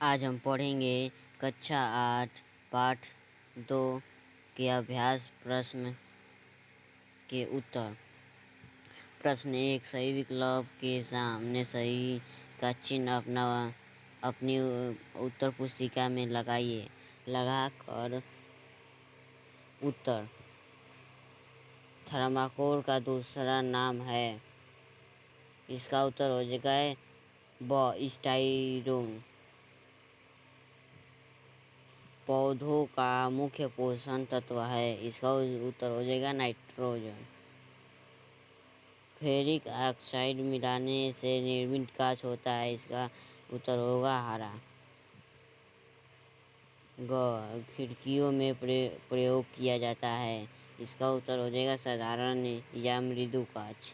आज हम पढ़ेंगे कक्षा 8 पाठ 2 के अभ्यास प्रश्न के उत्तर। प्रश्न 1, सही विकल्प के सामने सही का चिन्ह अपनी उत्तर पुस्तिका में लगाइए। लगाकर उत्तर। थर्माकोल का दूसरा नाम है। इसका उत्तर हो जाएगा ब स्टाइरोन। पौधों का मुख्य पोषण तत्व है। इसका उत्तर हो जाएगा नाइट्रोजन। फेरिक ऑक्साइड मिलाने से निर्मित कांच होता है। इसका उत्तर होगा हरा। ग खिड़कियों में प्रयोग किया जाता है। इसका उत्तर हो जाएगा साधारण या मृदु कांच।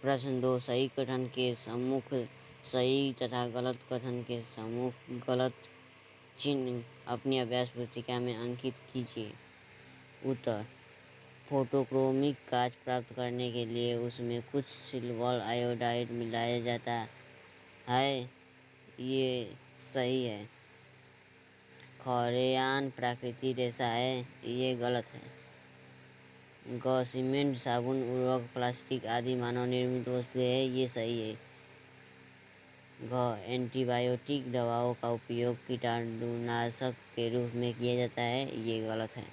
प्रश्न 2, सही कथन के सम्मुख सही तथा गलत कथन के सम्मुख गलत चिन्ह अपनी अभ्यास पुस्तिका में अंकित कीजिए। उत्तर। फोटोक्रोमिक कांच प्राप्त करने के लिए उसमें कुछ सिल्वर आयोडाइड मिलाया जाता है। ये सही है। रेयान प्राकृतिक रेशा है। ये गलत है। सीमेंट, साबुन, उर्वरक, प्लास्टिक आदि मानव निर्मित वस्तुएं है। ये सही है। एंटीबायोटिक दवाओं का उपयोग कीटाणुनाशक के रूप में किया जाता है। ये गलत है।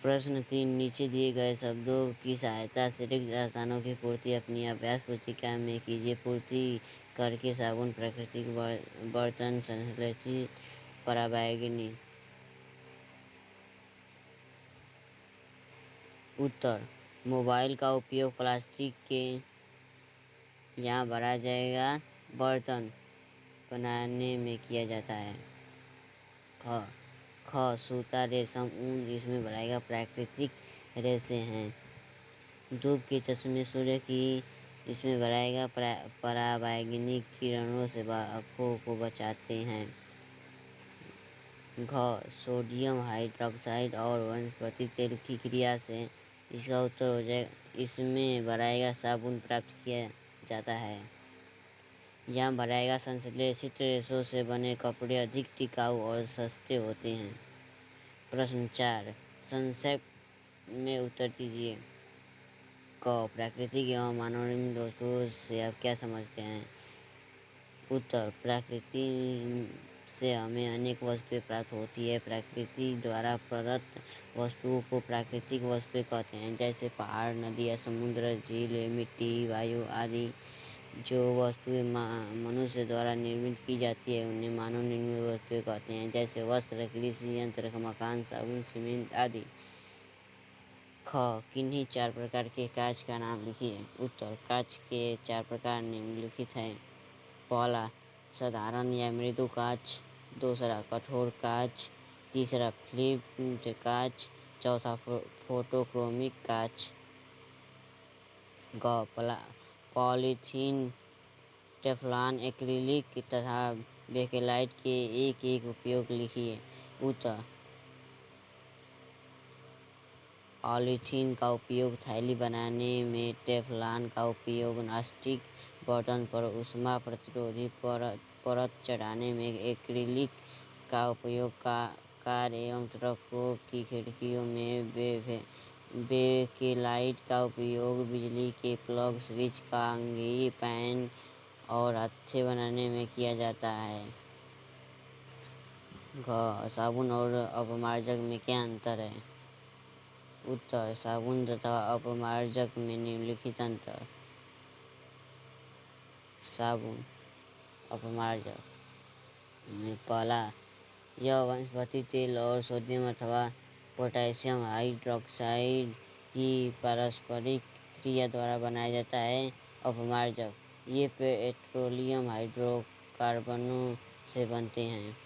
प्रश्न 3, नीचे दिए गए शब्दों की सहायता से रिक्त स्थानों की पूर्ति अपनी अभ्यास पुस्तिका में कीजिए। पूर्ति करके साबुन, प्राकृतिक बर्तन, संश्लेषित पराबैंगनी। उत्तर। मोबाइल का उपयोग प्लास्टिक के यहाँ भरा जाएगा बर्तन बनाने में किया जाता है। सूता, रेशम, ऊन इसमें भराएगा प्राकृतिक रेशे हैं। धूप के चश्मे सूर्य की इसमें भराएगा पराबैंगनी किरणों से आँखों को बचाते हैं। सोडियम हाइड्रोक्साइड और वनस्पति तेल की क्रिया से। इसका उत्तर हो जाए इसमें भराएगा साबुन प्राप्त किया जाता है। यहाँ भराएगा संश्लेषित रेशों से बने कपड़े अधिक टिकाऊ और सस्ते होते हैं। प्रश्न 4, संक्षेप में उत्तर दीजिए। प्राकृतिक एवं मानव निर्मित वस्तुओं से आप क्या समझते हैं? उत्तर। प्रकृति से हमें अनेक वस्तुएं प्राप्त होती है। प्रकृति द्वारा प्रदत्त वस्तुओं को प्राकृतिक वस्तुएं कहते हैं। जैसे पहाड़, नदियाँ, समुद्र, झील, मिट्टी, वायु आदि। जो वस्तुएं मनुष्य द्वारा निर्मित की जाती है उन्हें मानव निर्मित वस्तुएं कहते हैं। जैसे वस्त्र, कृषि यंत्र, मकान, साबुन, सीमेंट आदि। किन्हीं 4 प्रकार के कांच का नाम लिखिए। उत्तर। कांच के 4 प्रकार निम्नलिखित हैं। पहला, साधारण या मृदु कांच। दूसरा, कठोर कांच। तीसरा, फ्लिप्ड कांच। चौथा, फोटोक्रोमिक कांच। पॉलीथीन, टेफ्लॉन, एक्रिलिक तथा बेकेलाइट के एक एक उपयोग लिखिए। उत्तर। पॉलीथीन का उपयोग थैली बनाने में। टेफ्लॉन का उपयोग नॉनस्टिक बर्तन पर ऊष्मा प्रतिरोधी परत चढ़ाने में। एक्रिलिक का उपयोग कार एवं ट्रकों की खिड़कियों में। बेकेलाइट का उपयोग बिजली के प्लग, स्विच, कंघी, पैन और हत्थे बनाने में किया जाता है। साबुन और अपमार्जक में क्या अंतर है? उत्तर। साबुन तथा अपमार्जक में निम्नलिखित अंतर। साबुन, अपमार्जक में पहला, यह वनस्पति तेल और सोडियम अथवा पोटेशियम हाइड्रोक्साइड की पारस्परिक क्रिया द्वारा बनाया जाता है। अपमार्जक, ये पेट्रोलियम हाइड्रोकार्बनों से बनते हैं।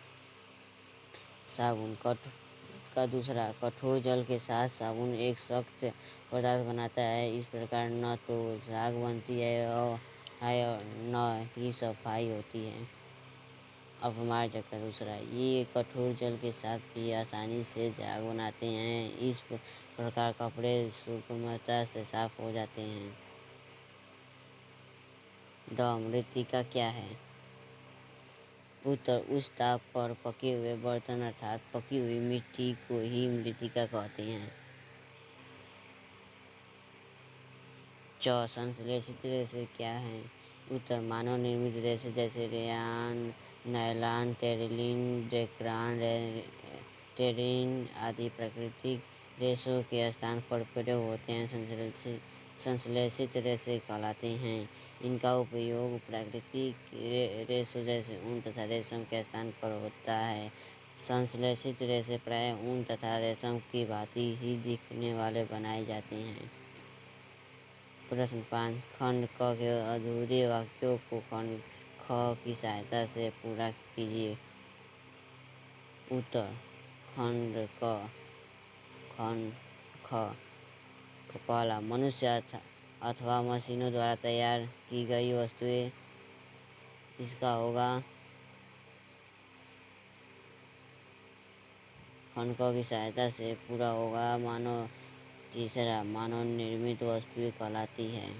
साबुन का दूसरा, कठोर जल के साथ साबुन एक सख्त पदार्थ बनाता है। इस प्रकार न तो झाग बनती है और न ही सफाई होती है। अपमार्जक का दूसरा, ये कठोर जल के साथ भी आसानी से झाग बनाते हैं। इस प्रकार कपड़े सुगमता से साफ हो जाते हैं। ड मृत्तिका क्या है? उत्तर उच्च ताप पर पके हुए बर्तन अर्थात पकी हुई मिट्टी को ही मृत्तिका कहते हैं। च संश्लेषित रेशे क्या हैं? उत्तर मानव निर्मित रेशे जैसे रेयान, नायलॉन, टेरिलिन, डेक्रान, टेरिन आदि प्राकृतिक रेशों के स्थान पर प्रयोग होते हैं संश्लेषित रेशे कहलाते हैं। इनका उपयोग प्राकृतिक रेशों जैसे ऊन तथा रेशम के स्थान पर होता है। संश्लेषित रेशे प्रायः ऊन तथा रेशम की भांति ही दिखने वाले बनाए जाते हैं। प्रश्न 5 खंड क के अधूरे वाक्यों को खंड ख की सहायता से पूरा कीजिए। उत्तर खंड ख पहला मनुष्य अथवा मशीनों द्वारा तैयार की गई वस्तुएं, इसका होगा खंड क की सहायता से पूरा होगा मानव। तीसरा मानव निर्मित वस्तुएं कहलाती है।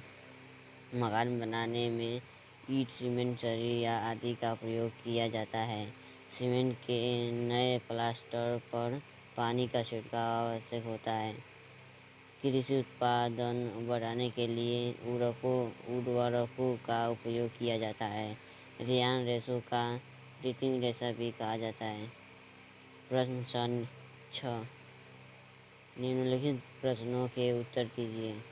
मकान बनाने में ईंट, सीमेंट, सरिया आदि का प्रयोग किया जाता है। सीमेंट के नए प्लास्टर पर पानी का छिड़काव आवश्यक होता है। कृषि उत्पादन बढ़ाने के लिए उर्वरकों का उपयोग किया जाता है। रेयान रेशों का कृत्रिम रेशा भी कहा जाता है। प्रश्न 6 निम्नलिखित प्रश्नों के उत्तर दीजिए।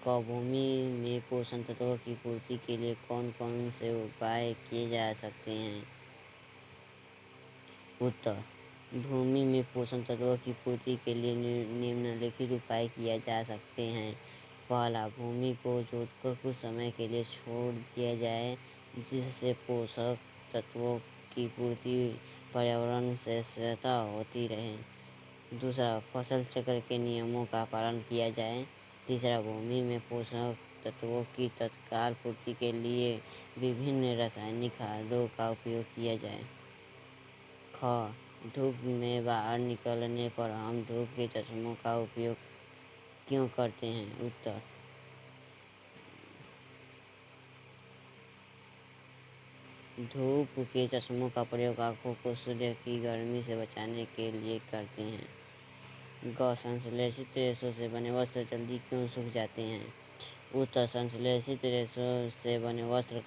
क भूमि में पोषक तत्वों की पूर्ति के लिए कौन कौन से उपाय किए जा सकते हैं? उत्तर भूमि में पोषक तत्वों की पूर्ति के लिए निम्नलिखित उपाय किए जा सकते हैं। पहला भूमि को जोतकर कुछ समय के लिए छोड़ दिया जाए जिससे पोषक तत्वों की पूर्ति पर्यावरण से स्वतः होती रहे। दूसरा फसल चक्र के नियमों का पालन किया जाए। तीसरा भूमि में पोषक तत्वों की तत्काल पूर्ति के लिए विभिन्न रासायनिक खादों का उपयोग किया जाए। ख धूप में बाहर निकलने पर हम धूप के चश्मों का उपयोग क्यों करते हैं? उत्तर धूप के चश्मों का प्रयोग आँखों को सूर्य की गर्मी से बचाने के लिए करते हैं। ग संश्लेषित रेशों से बने वस्त्र जल्दी क्यों सूख जाते हैं? उत्तर संश्लेषित रेशों से बने वस्त्र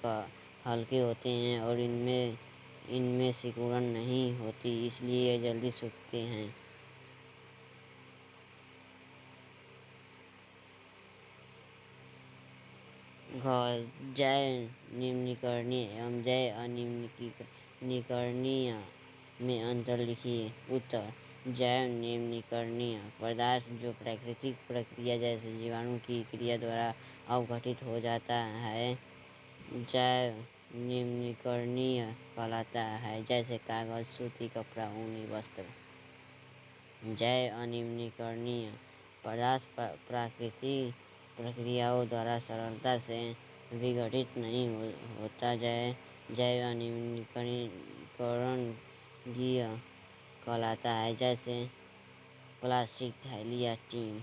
हल्के होते हैं और इनमें सिकुड़न नहीं होती, इसलिए ये जल्दी सूखते हैं। घ जैव निम्नीकरणीय एवं जैव अनिम्नीकरणीय में अंतर लिखिए। उत्तर जैव निम्नीकरणीय पदार्थ जो प्राकृतिक प्रक्रिया जैसे जीवाणु की क्रिया द्वारा अवघटित हो जाता है जैव निम्नीकरणीय कहलाता है, जैसे कागज, सूती कपड़ा, ऊनी वस्त्र। जैव अनिम्नीकरणीय पदार्थ प्राकृतिक प्रक्रियाओं द्वारा सरलता से विघटित नहीं होता। जैव अनिम्नीकरणीय कहलाता है, जैसे प्लास्टिक, थैली या टीन।